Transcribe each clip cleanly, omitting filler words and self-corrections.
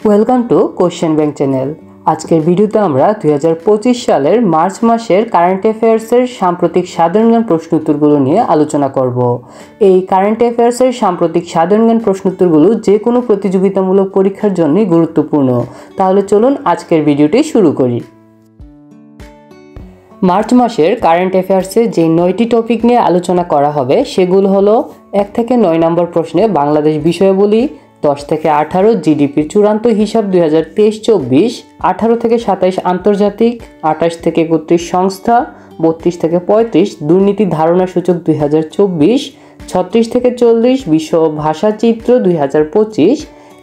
Welcome to question bank channel. আজকের ভিডিওতে আমরা 2025 সালের মার্চ মাসের কারেন্ট অ্যাফেয়ার্সের সাম্প্রতিক সাধারণ জ্ঞান প্রশ্ন উত্তরগুলো নিয়ে আলোচনা করব। এই কারেন্ট অ্যাফেয়ার্সের সাম্প্রতিক সাধারণ জ্ঞান প্রশ্ন উত্তরগুলো যে কোনো প্রতিযোগিতামূলক পরীক্ষার জন্যই গুরুত্বপূর্ণ। তাহলে চলুন আজকের ভিডিওটি শুরু করি। মার্চ মাসের কারেন্ট অ্যাফেয়ার্সে যে 9টি টপিক নিয়ে আলোচনা করা হবে সেগুলো হলো 1 থেকে 9 নম্বর প্রশ্নে বাংলাদেশ বিষয়াবলী, 10 থেকে 18 জিডিপির চূড়ান্ত হিসাব 2023-24, 18 থেকে 27 আন্তর্জাতিক, 28 থেকে 31 সংস্থা, 32 থেকে 35 দুর্নীতি ধারণা সূচক 2024, 36 থেকে 40 বিশ্ব ভাষা চিত্র 2025,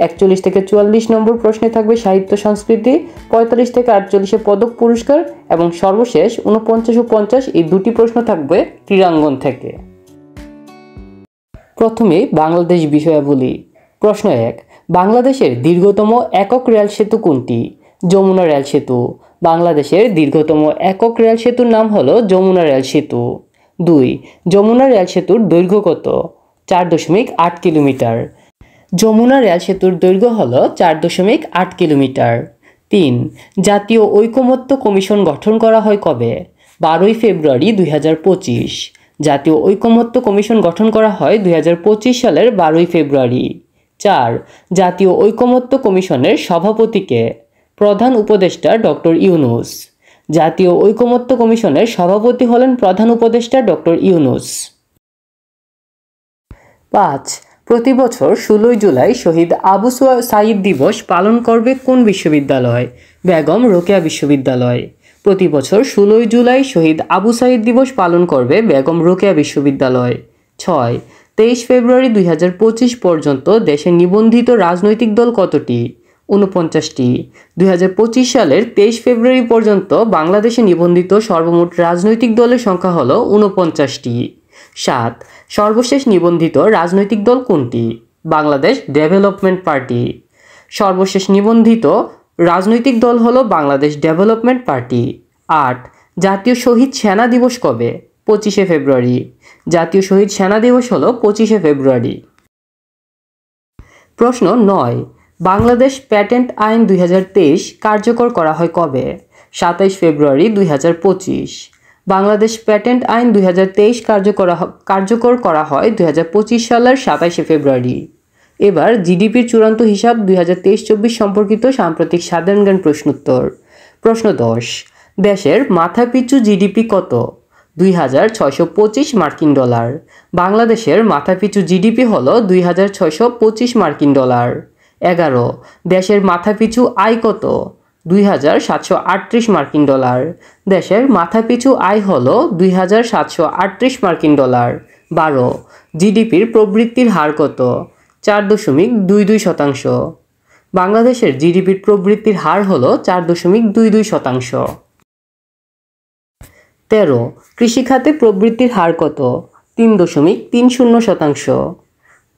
41 থেকে 44 নম্বর প্রশ্নে থাকবে সাহিত্য সংস্কৃতি, 45 থেকে 48 পদক পুরস্কার এবং সর্বশেষ 49 ও 50 এই দুটি প্রশ্ন থাকবে ক্রীড়াঙ্গন থেকে। প্রথমে বাংলাদেশ বিষয়াবলী। প্রশ্ন 1, বাংলাদেশের দীর্ঘতম একক রেল সেতু কোনটি? যমুনা রেল সেতু। বাংলাদেশের দীর্ঘতম একক রেল সেতুর নাম হলো যমুনা রেল সেতু। 2, যমুনা রেল সেতুর দৈর্ঘ্য কত? 4.8 কিলোমিটার। যমুনা রেল সেতুর দৈর্ঘ্য হল 4.8 কিলোমিটার। 3, জাতীয় ঐকমত্য কমিশন গঠন করা হয় কবে? 12 ফেব্রুয়ারি 2025। জাতীয় ঐকমত্য কমিশন গঠন করা হয় 2025 সালের 12 ফেব্রুয়ারি। 4, জাতীয় ঐকমত্য কমিশনের সভাপতি কে? প্রধান উপদেষ্টা ডক্টর ইউনূস। জাতীয় ঐকমত্য কমিশনের সভাপতি হলেন প্রধান উপদেষ্টা ডক্টর ইউনূস। 5, প্রতি বছর 16 জুলাই শহীদ আবু সাঈদ দিবস পালন করবে কোন বিশ্ববিদ্যালয়? বেগম রোকেয়া বিশ্ববিদ্যালয়। প্রতি বছর 16 জুলাই শহীদ আবু সাঈদ দিবস পালন করবে বেগম রোকেয়া বিশ্ববিদ্যালয়। 6, 23 ফেব্রুয়ারি 2025 পর্যন্ত দেশে নিবন্ধিত রাজনৈতিক দল কতটি? 49টি। 2025 সালের 23 ফেব্রুয়ারি পর্যন্ত বাংলাদেশে নিবন্ধিত সর্বমোট রাজনৈতিক দলের সংখ্যা হল 49টি। 7, সর্বশেষ নিবন্ধিত রাজনৈতিক দল কোনটি? Bangladesh development party. সর্বশেষ নিবন্ধিত রাজনৈতিক দল হলো বাংলাদেশ ডেভেলপমেন্ট পার্টি। 8, জাতীয় শহীদ সেনা দিবস কবে? 25 ফেব্রুয়ারি। জাতীয় শহীদ সেনা দিবস হলো 25 ফেব্রুয়ারি। প্রশ্ন 9, বাংলাদেশ প্যাটেন্ট আইন 2023 কার্যকর করা হয় কবে? 27 ফেব্রুয়ারি 2025। বাংলাদেশ প্যাটেন্ট আইন 2023 কার্যকর করা হয় 2025 সালের 27 ফেব্রুয়ারি। এবার জিডিপির চূড়ান্ত হিসাব 2023-24 সম্পর্কিত সাম্প্রতিক সাধারণ জ্ঞান প্রশ্নোত্তর। প্রশ্ন 10, দেশের মাথাপিছু জিডিপি কত? 2625 মার্কিন ডলার। বাংলাদেশের মাথাপিছু জিডিপি হল 2625 মার্কিন ডলার। 11, দেশের মাথাপিছু আয় কত? 2738 মার্কিন ডলার। দেশের মাথাপিছু আয় হল 2738 মার্কিন ডলার। 12, জিডিপির প্রবৃদ্ধির হার কত? 4.22%। বাংলাদেশের জিডিপির প্রবৃদ্ধির হার হল 4.22%। 13, কৃষিখাতে প্রবৃদ্ধির হার কত? 3.30%।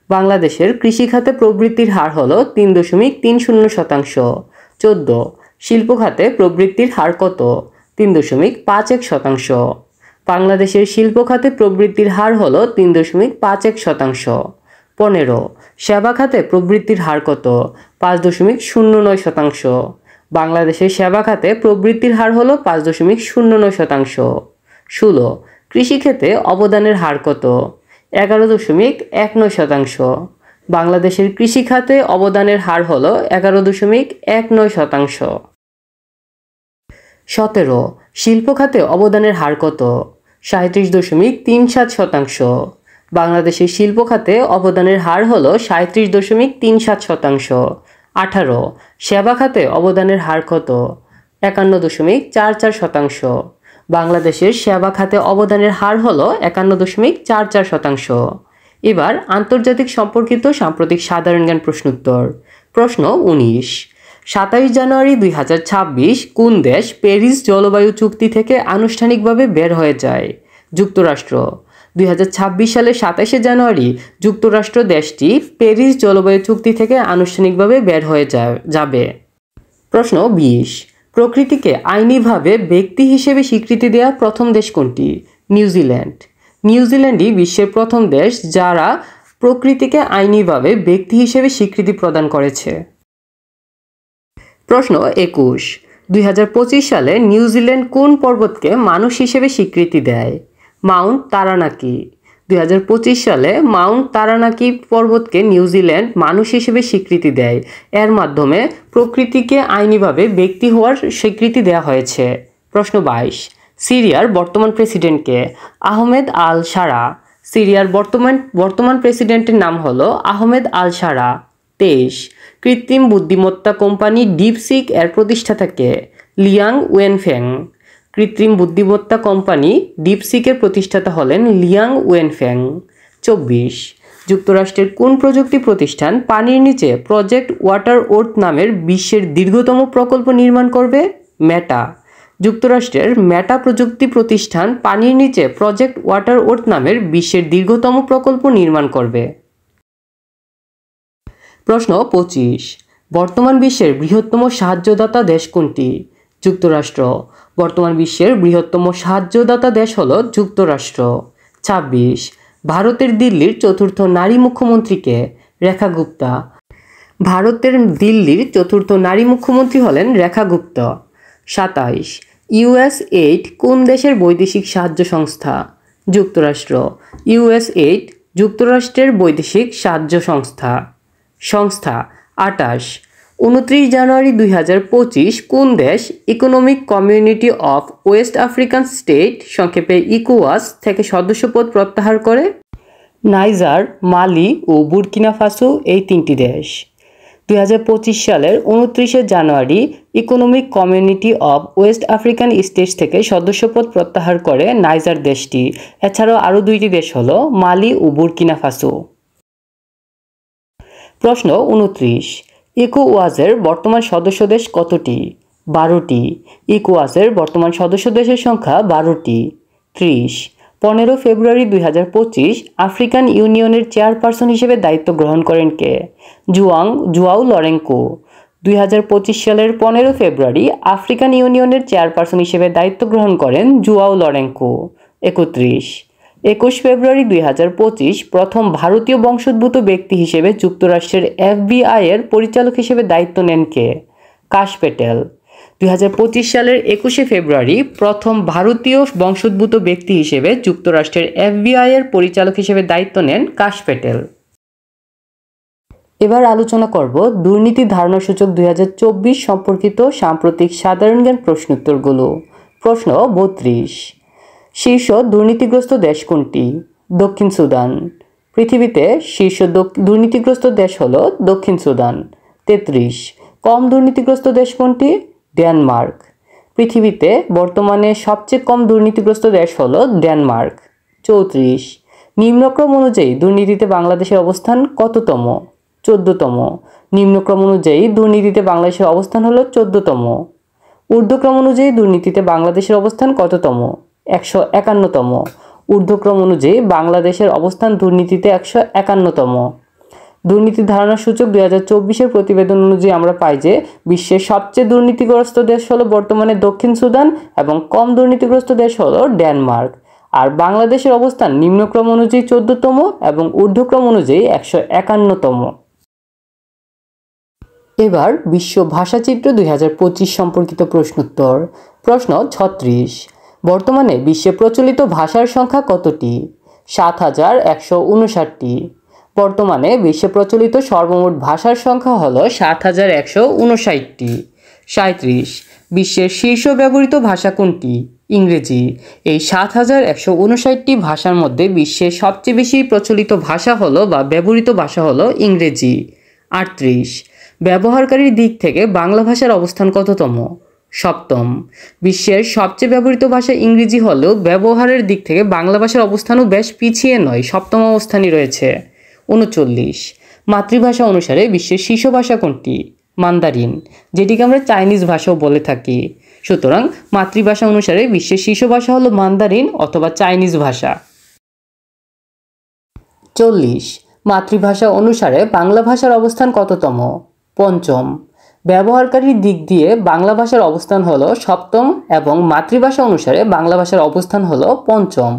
বাংলাদেশের কৃষিখাতে প্রবৃদ্ধির হার হল 3.30%। 14, শিল্প খাতে প্রবৃদ্ধির হার কত? 3.51%। বাংলাদেশের শিল্প খাতে প্রবৃদ্ধির হার হল 3.51%। 15, সেবা খাতে প্রবৃদ্ধির হার কত? 5.09%। বাংলাদেশের সেবা খাতে প্রবৃদ্ধির হার হল 5.09%। 16, কৃষিক্ষেত্রে অবদানের হার কত? 11.19%। বাংলাদেশের কৃষি খাতে অবদানের হার হল 11.19%। 17, শিল্প খাতে অবদানের হার কত? 37.37%। বাংলাদেশের শিল্প খাতে অবদানের হার হল 37.37%। 18, সেবা খাতে অবদানের হার কত? 51.44%। বাংলাদেশের সেবা খাতে অবদানের হার হল 51.44%। এবার আন্তর্জাতিক সম্পর্কিত সাম্প্রতিক সাধারণ জ্ঞান প্রশ্নোত্তর। প্রশ্ন 19, 27 জানুয়ারি 2026 কোন দেশ প্যারিস জলবায়ু চুক্তি থেকে আনুষ্ঠানিকভাবে বের হয়ে যায়? যুক্তরাষ্ট্র। 2026 সালের 27 জানুয়ারি যুক্তরাষ্ট্র দেশটি প্যারিস জলবায়ু চুক্তি থেকে আনুষ্ঠানিকভাবে বের হয়ে যাবে। প্রশ্ন 20, প্রকৃতিকে আইনিভাবে ব্যক্তি হিসেবে স্বীকৃতি দেওয়া প্রথম দেশ কোনটি? নিউজিল্যান্ড। নিউজিল্যান্ডই বিশ্বের প্রথম দেশ যারা প্রকৃতিকে আইনিভাবে ব্যক্তি হিসেবে স্বীকৃতি প্রদান করেছে। প্রশ্ন 21। 2025 সালে নিউজিল্যান্ড কোন পর্বতকে মানুষ হিসেবে স্বীকৃতি দেয়? Mount Taranaki. 2025 সালে মাউন্ট তারানাকি পর্বতকে নিউজিল্যান্ড মানুষ হিসেবে স্বীকৃতি দেয়। এর মাধ্যমে প্রকৃতিকে আইনিভাবে ব্যক্তি হওয়ার স্বীকৃতি দেওয়া হয়েছে। প্রশ্ন 22। সিরিয়ার বর্তমান প্রেসিডেন্টকে? আহমেদ আল শারা। সিরিয়ার বর্তমান প্রেসিডেন্টের নাম হলো আহমেদ আল শারা। 23। কৃত্রিম বুদ্ধিমত্তা কোম্পানি ডিপসিক এর প্রতিষ্ঠাতাকে? লিয়াং ওয়েনফেং। কৃত্রিম বুদ্ধিমত্তা কোম্পানি ডিপসিকের প্রতিষ্ঠাতা হলেন লিয়াং ওয়েনফেং। 24। যুক্তরাষ্ট্রের কোন প্রযুক্তি প্রতিষ্ঠান পানির নিচে প্রজেক্ট ওয়াটার ওর্থ নামের বিশ্বের দীর্ঘতম প্রকল্প নির্মাণ করবে? মেটা। যুক্তরাষ্ট্রের মেটা প্রযুক্তি প্রতিষ্ঠান পানির নিচে প্রজেক্ট ওয়াটার ওর্থ নামের বিশ্বের দীর্ঘতম প্রকল্প নির্মাণ করবে। প্রশ্ন 25। বর্তমান বিশ্বের বৃহত্তম সাহায্যদাতা দেশ কোনটি? যুক্তরাষ্ট্র। বর্তমান বিশ্বের বৃহত্তম সাহায্যদাতা দেশ হল যুক্তরাষ্ট্র। 26। ভারতের দিল্লির চতুর্থ নারী মুখ্যমন্ত্রীকে? রেখা গুপ্তা। ভারতের দিল্লির চতুর্থ নারী মুখ্যমন্ত্রী হলেন রেখা গুপ্তা। 27। USAID কোন দেশের বৈদেশিক সাহায্য সংস্থা? যুক্তরাষ্ট্র। USAID যুক্তরাষ্ট্রের বৈদেশিক সাহায্য সংস্থা। 28। 29 জানুয়ারি 2025 কোন দেশ Economic Community of West African State সংক্ষেপে ইকোওয়াস থেকে সদস্যপদ প্রত্যাহার করে? নাইজার, মালি ও বুর্কিনা ফাসো এই তিনটি দেশ। 2025 সালের 29 January Economic Community of West African States থেকে সদস্যপদ প্রত্যাহার করে নাইজার দেশটি। এছাড়াও আরও দুইটি দেশ হলো মালি ও বুর্কিনা ফাসো। প্রশ্ন 29। ইকোওয়াসের বর্তমান সদস্য দেশ কতটি? 12টি। ইকোওয়াসের বর্তমান সদস্য দেশের সংখ্যা 12টি। 30। 15 ফেব্রুয়ারি 2025 আফ্রিকান ইউনিয়নের চেয়ারপারসন হিসেবে দায়িত্ব গ্রহণ করেন কে? João Lourenço. 2025 সালের 15 ফেব্রুয়ারি আফ্রিকান ইউনিয়নের চেয়ারপারসন হিসেবে দায়িত্ব গ্রহণ করেন জুয়াও লরেঙ্কো। 31। 21 ফেব্রুয়ারি 2025 প্রথম ভারতীয় বংশোদ্ভূত ব্যক্তি হিসেবে যুক্তরাষ্ট্রের FBI এর পরিচালক হিসেবে দায়িত্ব নেন কে? কাশ প্যাটেল। 2025 সালের 21 ফেব্রুয়ারি প্রথম ভারতীয় বংশোদ্ভূত ব্যক্তি হিসেবে যুক্তরাষ্ট্রের FBI এর পরিচালক হিসেবে দায়িত্ব নেন কাশ প্যাটেল। এবার আলোচনা করব দুর্নীতি ধারণাসূচক 2024 সম্পর্কিত সাম্প্রতিক সাধারণ জ্ঞান প্রশ্নোত্তরগুলো। প্রশ্ন 32। শীর্ষ দুর্নীতিগ্রস্ত দেশ কোনটি? দক্ষিণ সুদান। পৃথিবীতে শীর্ষ দুর্নীতিগ্রস্ত দেশ হল দক্ষিণ সুদান। 33। কম দুর্নীতিগ্রস্ত দেশ কোনটি? ডেনমার্ক। পৃথিবীতে বর্তমানে সবচেয়ে কম দুর্নীতিগ্রস্ত দেশ হল ডেনমার্ক। 34। নিম্নক্রম অনুযায়ী দুর্নীতিতে বাংলাদেশের অবস্থান কততম? 14তম। নিম্নক্রম অনুযায়ী দুর্নীতিতে বাংলাদেশের অবস্থান হল 14তম। ঊর্ধ্বক্রম অনুযায়ী দুর্নীতিতে বাংলাদেশের অবস্থান কততম? 151তম। ঊর্ধ্বক্রম অনুযায়ী বাংলাদেশের অবস্থান দুর্নীতিতে 151তম। দুর্নীতি ধারণা সূচক 2024 প্রতিবেদন অনুযায়ী আমরা পাই যে বিশ্বের সবচেয়ে দুর্নীতিগ্রস্ত দেশ হলো বর্তমানে দক্ষিণ সুদান এবং কম দুর্নীতিগ্রস্ত দেশ হলো ডেনমার্ক। আর বাংলাদেশের অবস্থান নিম্নক্রম অনুযায়ী 14তম এবং ঊর্ধ্বক্রম অনুযায়ী 151তম। এবার বিশ্ব ভাষাচিত্র 2025 সম্পর্কিত প্রশ্নোত্তর। প্রশ্ন 36। বর্তমানে বিশ্বে প্রচলিত ভাষার সংখ্যা কতটি? 7159টি। বর্তমানে বিশ্বে প্রচলিত সর্বমোট ভাষার সংখ্যা হল 7159টি। 37। বিশ্বের শীর্ষ ব্যবহৃত ভাষা কোনটি? ইংরেজি। এই 7159টি ভাষার মধ্যে বিশ্বের সবচেয়ে বেশি প্রচলিত ভাষা হলো বা ব্যবহৃত ভাষা হলো ইংরেজি। 38। ব্যবহারকারীর দিক থেকে বাংলা ভাষার অবস্থান কততম? সপ্তম। বিশ্বের সবচেয়ে ব্যবহৃত ভাষা ইংরেজি হলেও ব্যবহারের দিক থেকে বাংলা ভাষার অবস্থানও বেশ পিছিয়ে নয়, সপ্তম অবস্থানই রয়েছে। 39। মাতৃভাষা অনুসারে বিশ্বের শীর্ষ ভাষা কোনটি? মান্দারিন, যেটিকে আমরা চাইনিজ ভাষাও বলে থাকি। সুতরাং মাতৃভাষা অনুসারে বিশ্বের শীর্ষ ভাষা হলো মান্দারিন অথবা চাইনিজ ভাষা। 40। মাতৃভাষা অনুসারে বাংলা ভাষার অবস্থান কততম? পঞ্চম। ব্যবহারকারীর দিক দিয়ে বাংলা ভাষার অবস্থান হলো সপ্তম এবং মাতৃভাষা অনুসারে বাংলা ভাষার অবস্থান হলো পঞ্চম।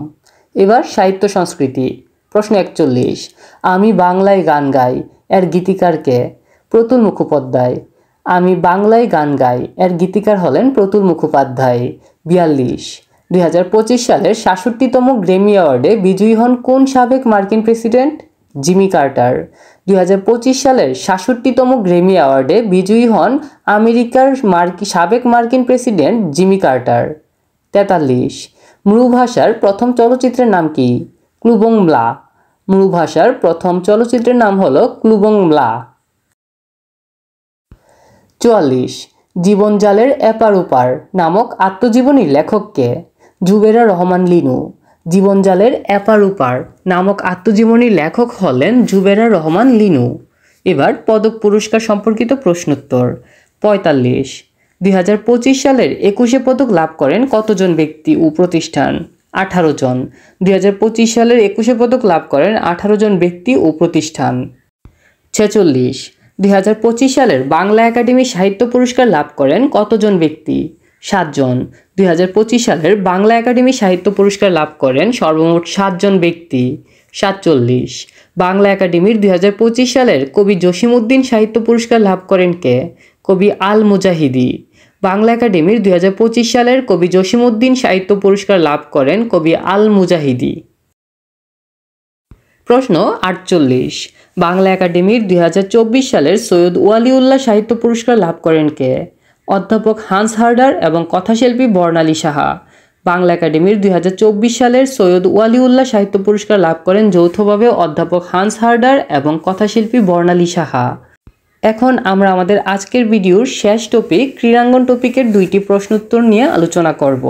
এবার সাহিত্য সংস্কৃতি। প্রশ্ন 41। আমি বাংলায় গান গাই এর গীতিকার কে? প্রতুল মুখোপাধ্যায়। আমি বাংলায় গান গাই এর গীতিকার হলেন প্রতুল মুখোপাধ্যায়। 42 2025 সালের ৬৭তম গ্র্যামি অ্যাওয়ার্ডে বিজয়ী হন কোন সাবেক মার্কিন প্রেসিডেন্ট? Jimmy Carter. 2025 সালের ৬৭তম গ্র্যামি অ্যাওয়ার্ডে বিজয়ী হন আমেরিকার সাবেক মার্কিন প্রেসিডেন্ট জিমি কার্টার। 43 মৃ ভাষার প্রথম চলচ্চিত্রের নাম কি? ক্লুবং-ব্লা। মৃ ভাষার প্রথম চলচ্চিত্রের নাম হলো ক্লুবং-ব্লা। 44 জীবনজালের এপার ওপার নামক আত্মজীবনীর লেখক কে? জুবেরা রহমান লিনু। জীবনজালের এপার ওপার নামক আত্মজীবনীর লেখক হলেন জুবেরা রহমান লিনু। এবার পদক পুরস্কার সম্পর্কিত প্রশ্নোত্তর। 45 2025 সালের 21শে পদক লাভ করেন কতজন ব্যক্তি ও প্রতিষ্ঠান? 18 জন। 2025 সালের 21শে পদক লাভ করেন 18 জন ব্যক্তি ও প্রতিষ্ঠান। 46 2025 সালের বাংলা একাডেমি সাহিত্য পুরস্কার লাভ করেন কতজন ব্যক্তি? 7 জন। 2025 সালের বাংলা একাডেমি সাহিত্য পুরস্কার লাভ করেন সর্বমোট 7 জন ব্যক্তি। 47 বাংলা একাডেমির 2025 সালের কবি জসিমউদ্দিন সাহিত্য পুরস্কার লাভ করেন কে? কবি আল মুজাহিদি। বাংলা একাডেমির 2025 সালের কবি জসিমউদ্দিন সাহিত্য পুরস্কার লাভ করেন কবি আল মুজাহিদি। প্রশ্ন 48 বাংলা একাডেমির 2024 সালের সৈয়দ ওয়ালিউল্লাহ সাহিত্য পুরস্কার লাভ করেন কে? অধ্যাপক হান্স হার্ডার এবং কথাশিল্পী বর্ণালী সাহা। বাংলা একাডেমির 2024 সালের সৈয়দ ওয়ালিউল্লাহ সাহিত্য পুরস্কার লাভ করেন যৌথভাবে অধ্যাপক হান্স হার্ডার এবং কথাশিল্পী বর্ণালী সাহা। এখন আমরা আমাদের আজকের ভিডিওর শেষ টপিক ক্রীড়াঙ্গন টপিকের 2টি প্রশ্নোত্তর নিয়ে আলোচনা করব।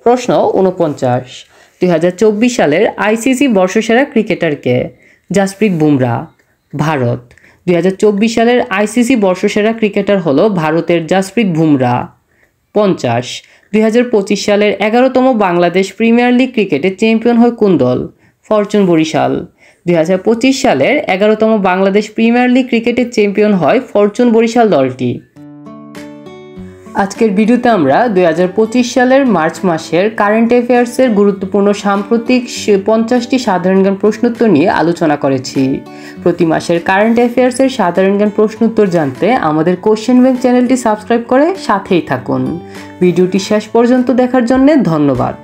প্রশ্ন 49 2024 সালের আইসিসি বর্ষসেরা ক্রিকেটার কে? জাসপ্রীত বুমরা। ভারত। 2024 সালের আইসিসি বর্ষসেরা ক্রিকেটার হলো ভারতের জাসপ্রীত বুমরা। 50 2025 সালের 11তম বাংলাদেশ প্রিমিয়ার লিগ ক্রিকেটে চ্যাম্পিয়ন হয় কোন দল? ফরচুন বরিশাল। 2025 সালের 11তম বাংলাদেশ প্রিমিয়ার লিগ ক্রিকেটে চ্যাম্পিয়ন হয় ফরচুন বরিশাল দলটি। আজকের ভিডিওতে আমরা 2025 সালের মার্চ মাসের কারেন্ট অ্যাফেয়ার্সের গুরুত্বপূর্ণ সাম্প্রতিক 50টি সাধারণ জ্ঞান প্রশ্নোত্তর নিয়ে আলোচনা করেছি। প্রতি মাসের কারেন্ট অ্যাফেয়ার্সের সাধারণ জ্ঞান প্রশ্নোত্তর জানতে আমাদের কোশ্চেন ব্যাংক চ্যানেলটি সাবস্ক্রাইব করে সাথেই থাকুন। ভিডিওটি শেষ পর্যন্ত দেখার জন্য ধন্যবাদ।